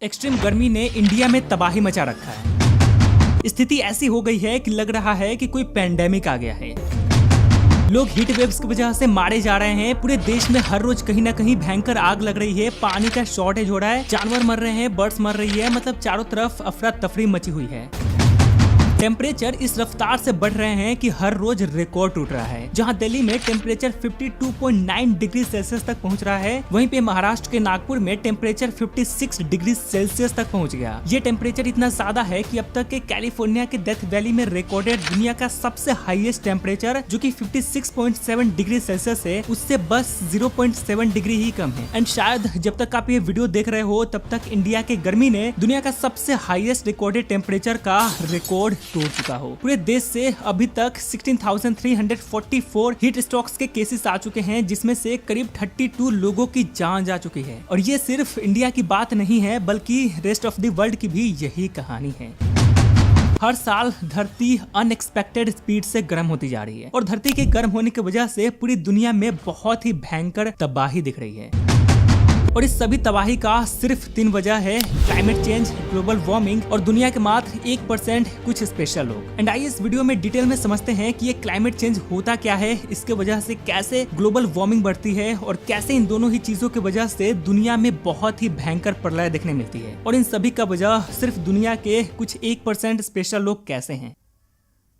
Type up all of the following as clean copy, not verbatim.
Extreme गर्मी ने India में तबाही मचा रखा है। स्थिति ऐसी हो गई है कि लग रहा है कि कोई पैंडेमिक आ गया है। लोग हीट वेव्स की वजह से मारे जा रहे हैं। पूरे देश में हर रोज कहीं ना कहीं भयंकर आग लग रही है, पानी का शॉर्टेज हो रहा है, जानवर मर रहे हैं, बर्ड्स मर रही है, मतलब चारों तरफ अफरा तफरी मची हुई है। टेम्परेचर इस रफ्तार से बढ़ रहे हैं कि हर रोज रिकॉर्ड टूट रहा है। जहां दिल्ली में टेम्परेचर 52.9 डिग्री सेल्सियस तक पहुंच रहा है, वहीं पे महाराष्ट्र के नागपुर में टेम्परेचर 56 डिग्री सेल्सियस तक पहुंच गया। ये टेम्परेचर इतना ज्यादा है कि अब तक के कैलिफोर्निया के डेथ वैली में रिकॉर्डेड दुनिया का सबसे हाईएस्ट टेम्परेचर जो कि 56.7 डिग्री सेल्सियस है, उससे बस 0.7 डिग्री ही कम है। एंड शायद जब तक आप ये वीडियो देख रहे हो तब तक इंडिया के गर्मी ने दुनिया का सबसे हाईएस्ट रिकॉर्डेड टेम्परेचर का रिकॉर्ड तोड़ चुका हो। पूरे देश से अभी तक 16,344 हीट स्ट्रोक्स के केसेस आ चुके हैं, जिसमें से करीब 32 लोगों की जान जा चुकी है। और ये सिर्फ इंडिया की बात नहीं है, बल्कि रेस्ट ऑफ द वर्ल्ड की भी यही कहानी है। हर साल धरती अनएक्सपेक्टेड स्पीड से गर्म होती जा रही है और धरती के गर्म होने की वजह से पूरी दुनिया में बहुत ही भयंकर तबाही दिख रही है। और इस सभी तबाही का सिर्फ 3 वजह है: क्लाइमेट चेंज, ग्लोबल वार्मिंग और दुनिया के मात्र 1% कुछ स्पेशल लोग। एंड आइए इस वीडियो में डिटेल में समझते हैं कि ये क्लाइमेट चेंज होता क्या है, इसके वजह से कैसे ग्लोबल वार्मिंग बढ़ती है और कैसे इन दोनों ही चीजों की वजह से दुनिया में बहुत ही भयंकर प्रलय देखने मिलती है। और इन सभी का वजह सिर्फ दुनिया के कुछ 1% स्पेशल लोग कैसे हैं।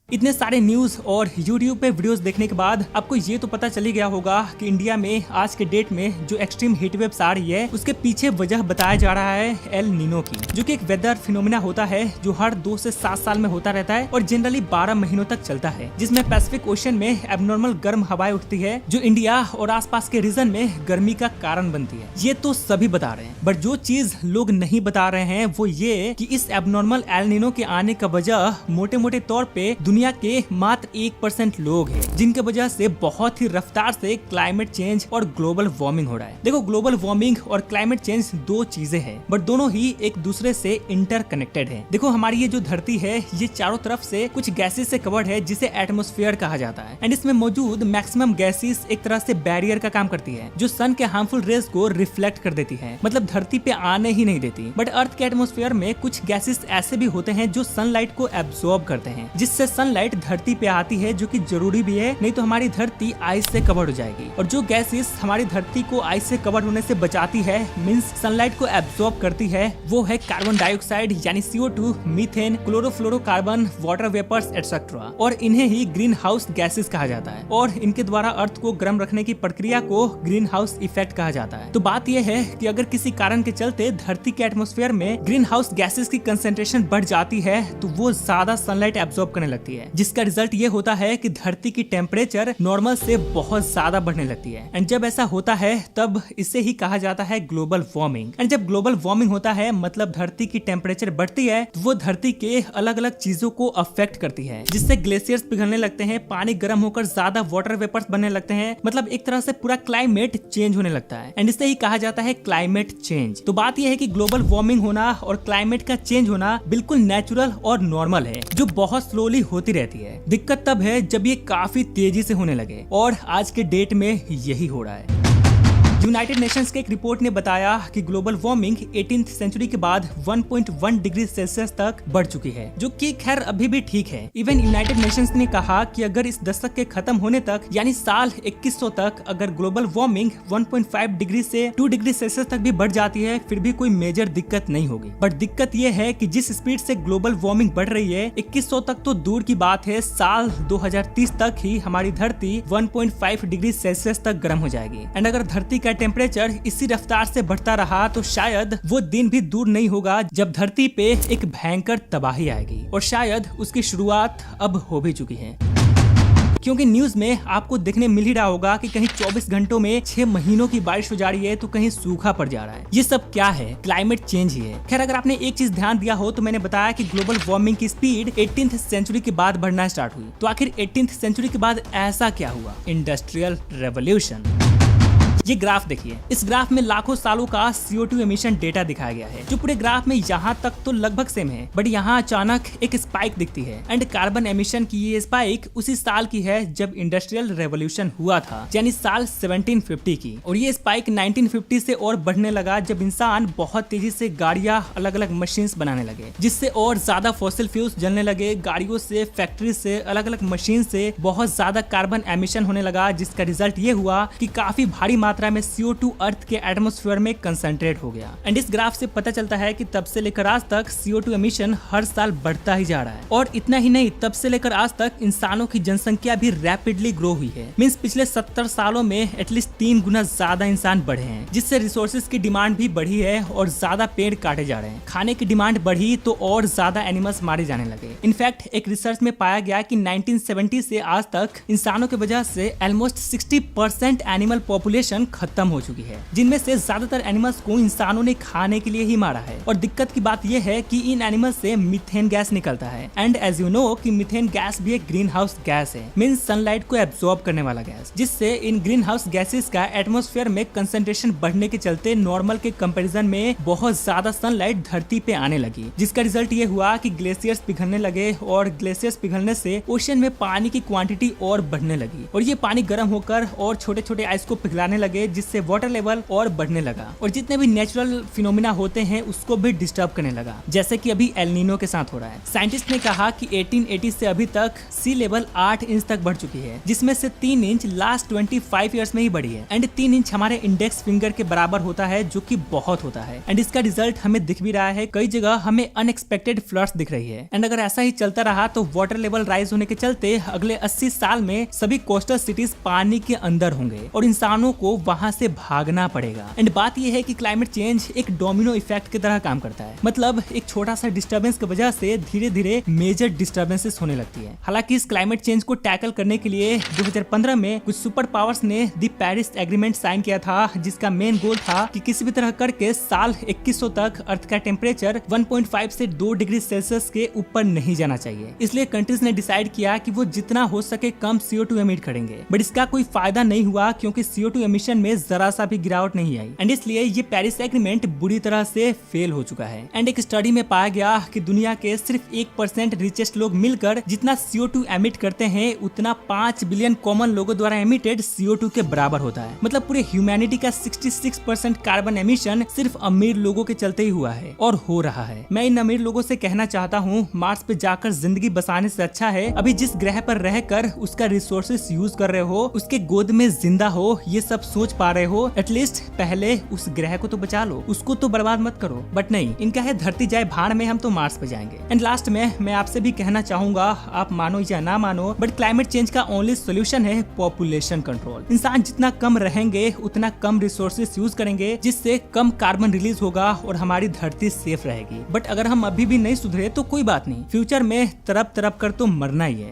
इतने सारे न्यूज और YouTube पे वीडियोस देखने के बाद आपको ये तो पता चली गया होगा कि इंडिया में आज के डेट में जो एक्सट्रीम हीट वेव्स आ रही है, उसके पीछे वजह बताया जा रहा है एल नीनो की, जो कि एक वेदर फिनोमिना होता है जो हर 2 से 7 साल में होता रहता है और जनरली 12 महीनों तक चलता है, जिसमें पैसिफिक ओशन में एबनॉर्मल गर्म हवाएं उठती है जो इंडिया और आसपास के रीजन में गर्मी का कारण बनती है। ये तो सभी बता रहे हैं, बट जो चीज लोग नहीं बता रहे हैं वो ये कि इस एबनॉर्मल एल नीनो के आने का वजह मोटे मोटे तौर पे दुनिया के मात्र 1% लोग हैं, जिनके वजह से बहुत ही रफ्तार से क्लाइमेट चेंज और ग्लोबल वार्मिंग हो रहा है। देखो, ग्लोबल वार्मिंग और क्लाइमेट चेंज 2 चीजें हैं, बट दोनों ही एक दूसरे से इंटरकनेक्टेड है। देखो, हमारी ये जो धरती है ये चारों तरफ से कुछ गैसेस से कवर्ड है, जिसे एटमॉस्फेयर कहा जाता है। एंड इसमें मौजूद मैक्सिमम गैसेस एक तरह से बैरियर का काम करती है, जो सन के हार्मफुल रेज को रिफ्लेक्ट कर देती है, मतलब धरती पे आने ही नहीं देती। बट अर्थ के एटमॉस्फेयर में कुछ गैसेस ऐसे भी होते हैं जो सनलाइट को एब्जॉर्ब करते हैं, जिससे सनलाइट धरती पे आती है, जो कि जरूरी भी है, नहीं तो हमारी धरती आइस से कवर हो जाएगी। और जो गैसेस हमारी धरती को आइस से कवर होने से बचाती है, मींस सनलाइट को एब्जॉर्ब करती है, वो है कार्बन डाइऑक्साइड यानी CO2, methane, chlorofluorocarbon, water vapours etcetera. और इन्हें ही ग्रीन हाउस गैसेस कहा जाता है और इनके द्वारा अर्थ को गर्म रखने की प्रक्रिया को ग्रीन हाउस इफेक्ट कहा जाता है। तो बात यह है कि अगर किसी कारण के चलते धरती के एटमॉस्फेयर में ग्रीन हाउस गैसेस की कंसेंट्रेशन बढ़ जाती है, तो वो ज्यादा सनलाइट एब्जॉर्ब करने लगती है, जिसका रिजल्ट ये होता है कि धरती की टेम्परेचर नॉर्मल से बहुत ज्यादा बढ़ने लगती है। एंड जब ऐसा होता है तब इसे ही कहा जाता है ग्लोबल वार्मिंग। एंड जब ग्लोबल वार्मिंग होता है, मतलब धरती की टेम्परेचर बढ़ती है, तो वो धरती के अलग अलग चीजों को अफेक्ट करती है, जिससे ग्लेशियर्स पिघलने लगते हैं, पानी गर्म होकर ज्यादा वाटर वेपर्स बनने लगते हैं, मतलब एक तरह से पूरा क्लाइमेट चेंज होने लगता है। एंड इसे ही कहा जाता है क्लाइमेट चेंज। तो बात यह है कि ग्लोबल वार्मिंग होना और क्लाइमेट का चेंज होना बिल्कुल नेचुरल और नॉर्मल है, जो बहुत स्लोली होती रहती है। दिक्कत तब है जब ये काफी तेजी से होने लगे, और आज के डेट में यही हो रहा है। यूनाइटेड नेशंस के एक रिपोर्ट ने बताया कि ग्लोबल वार्मिंग 18th सेंचुरी के बाद 1.1 डिग्री सेल्सियस तक बढ़ चुकी है, जो कि खैर अभी भी ठीक है। इवन यूनाइटेड नेशंस ने कहा कि अगर इस दशक के खत्म होने तक यानी साल 2100 तक अगर ग्लोबल वार्मिंग 1.5 डिग्री से 2 डिग्री सेल्सियस तक भी बढ़ जाती है, फिर भी कोई मेजर दिक्कत नहीं होगी। बट दिक्कत ये है कि जिस स्पीड से ग्लोबल वार्मिंग बढ़ रही है, 2100 तक तो दूर की बात है, साल 2030 तक ही हमारी धरती 1.5 डिग्री सेल्सियस तक गर्म हो जाएगी। एंड अगर धरती का टेम्परेचर इसी रफ्तार से बढ़ता रहा तो शायद वो दिन भी दूर नहीं होगा जब धरती पे एक भयंकर तबाही आएगी, और शायद उसकी शुरुआत अब हो भी चुकी है। क्योंकि न्यूज में आपको देखने मिल ही रहा होगा कि कहीं 24 घंटों में 6 महीनों की बारिश हो जा रही है, तो कहीं सूखा पड़ जा रहा है। ये सब क्या है? क्लाइमेट चेंज ही है। खैर, अगर आपने एक चीज ध्यान दिया हो तो मैंने बताया कि ग्लोबल वार्मिंग की स्पीड 18th सेंचुरी के बाद बढ़ना स्टार्ट हुई। तो आखिर 18th सेंचुरी के बाद ऐसा क्या हुआ? Industrial revolution. ये ग्राफ देखिए, इस ग्राफ में लाखों सालों का CO2 एमिशन डेटा दिखाया गया है, जो पूरे ग्राफ में यहाँ तक तो लगभग सेम है, बट यहाँ अचानक एक स्पाइक दिखती है। एंड कार्बन एमिशन की ये स्पाइक उसी साल की है जब इंडस्ट्रियल रेवोल्यूशन हुआ था, यानी साल 1750 की। और ये स्पाइक 1950 से और बढ़ने लगा जब इंसान बहुत तेजी से गाड़ियां, अलग अलग मशीन बनाने लगे, जिससे और ज्यादा फॉसिल फ्यूल्स जलने लगे। गाड़ियों से, फैक्ट्री से, अलग अलग मशीन से बहुत ज्यादा कार्बन एमिशन होने लगा, जिसका रिजल्ट ये हुआ कि काफी भारी मात्रा में CO2 अर्थ के एटमॉस्फेयर में कंसंट्रेट हो गया। एंड इस ग्राफ से पता चलता है कि तब से लेकर आज तक CO2 एमिशन हर साल बढ़ता ही जा रहा है। और इतना ही नहीं, तब से लेकर आज तक इंसानों की जनसंख्या भी रैपिडली ग्रो हुई है। मींस पिछले 70 सालों में एटलीस्ट 3 गुना ज्यादा इंसान बढ़े हैं, जिससे रिसोर्सेज की डिमांड भी बढ़ी है और ज्यादा पेड़ काटे जा रहे हैं। खाने की डिमांड बढ़ी तो और ज्यादा एनिमल्स मारे जाने लगे। इनफैक्ट एक रिसर्च में पाया गया कि 1970 से आज तक इंसानों की वजह से ऑलमोस्ट 60% एनिमल पॉपुलेशन खत्म हो चुकी है, जिनमें से ज्यादातर एनिमल्स को इंसानों ने खाने के लिए ही मारा है। और दिक्कत की बात यह है कि इन एनिमल्स से मीथेन गैस निकलता है। एंड एज यू नो कि मीथेन गैस भी एक ग्रीन हाउस गैस है, मींस सनलाइट को एब्जॉर्ब करने वाला गैस, जिससे इन ग्रीन हाउस गैसेस का एटमॉस्फेयर में कंसंट्रेशन बढ़ने के चलते नॉर्मल के कंपैरिजन में बहुत ज्यादा सनलाइट धरती पे आने लगी, जिसका रिजल्ट ये हुआ कि ग्लेशियर्स पिघलने लगे। और ग्लेशियर्स पिघलने से ओशन में पानी की क्वांटिटी और बढ़ने लगी, और ये पानी गर्म होकर और छोटे छोटे आइस को पिघलाने लगे, जिससे वाटर लेवल और बढ़ने लगा और जितने भी नेचुरल फिनोमिना होते हैं उसको भी डिस्टर्ब करने लगा, जैसे कि अभी एल नीनो के साथ हो रहा है। साइंटिस्ट ने कहा कि 1880 से अभी तक सी लेवल 8 इंच तक बढ़ चुकी है, जिसमें से 3 इंच लास्ट 25 ईयर्स में ही बढ़ी है। एंड 3 इंच हमारे इंडेक्स फिंगर के बराबर होता है, जो कि बहुत होता है। एंड इसका रिजल्ट हमें दिख भी रहा है, कई जगह हमें अनएक्सपेक्टेड फ्लड्स दिख रही है। एंड अगर ऐसा ही चलता रहा तो वाटर लेवल राइज होने के चलते अगले 80 साल में सभी कोस्टल सिटीज पानी के अंदर होंगे और इंसानों को वहां से भागना पड़ेगा। एंड बात यह है कि क्लाइमेट चेंज एक डोमिनो इफेक्ट की तरह काम करता है, मतलब एक छोटा सा डिस्टर्बेंस की वजह से धीरे धीरे मेजर डिस्टर्बेंसेस होने लगती है। हालांकि इस क्लाइमेट चेंज को टैकल करने के लिए 2015 में कुछ सुपर पावर्स ने दी पेरिस एग्रीमेंट साइन किया था, जिसका मेन गोल था कि किसी भी तरह करके साल 2100 तक अर्थ का टेम्परेचर 1.5 से 2 डिग्री सेल्सियस के ऊपर नहीं जाना चाहिए। इसलिए कंट्रीज ने डिसाइड किया कि वो जितना हो सके कम CO2 एमिट करेंगे, बट इसका कोई फायदा नहीं हुआ क्योंकि CO2 एमिशन में जरा सा भी गिरावट नहीं आई। एंड इसलिए ये पेरिस एग्रीमेंट बुरी तरह से फेल हो चुका है। एंड एक स्टडी में पाया गया कि दुनिया के सिर्फ 1% रिचेस्ट लोग मिलकर जितना CO2 एमिट करते हैं, उतना 5 बिलियन कॉमन लोगों द्वारा एमिटेड CO2 के बराबर होता है। मतलब पूरे ह्यूमैनिटी का 66% कार्बन एमिशन सिर्फ अमीर लोगों के चलते ही हुआ है और हो रहा है। मैं इन अमीर लोगों से कहना चाहता हूँ, मार्स पे जाकर जिंदगी बसाने से अच्छा है अभी जिस ग्रह पर रहकर उसका रिसोर्सेस यूज कर रहे हो, उसके गोद में जिंदा हो, ये सब सोच पा रहे हो, एटलीस्ट पहले उस ग्रह को तो बचा लो, उसको तो बर्बाद मत करो। बट नहीं, इनका है धरती जाए भाड़ में, हम तो मार्स पे जाएंगे। एंड लास्ट में मैं आपसे भी कहना चाहूंगा, आप मानो या ना मानो, बट क्लाइमेट चेंज का ओनली सोल्यूशन है पॉपुलेशन कंट्रोल। इंसान जितना कम रहेंगे उतना कम रिसोर्सेस यूज करेंगे, जिससे कम कार्बन रिलीज होगा और हमारी धरती सेफ रहेगी। बट अगर हम अभी भी नहीं सुधरे तो कोई बात नहीं, फ्यूचर में तरप तरप कर तो मरना ही है।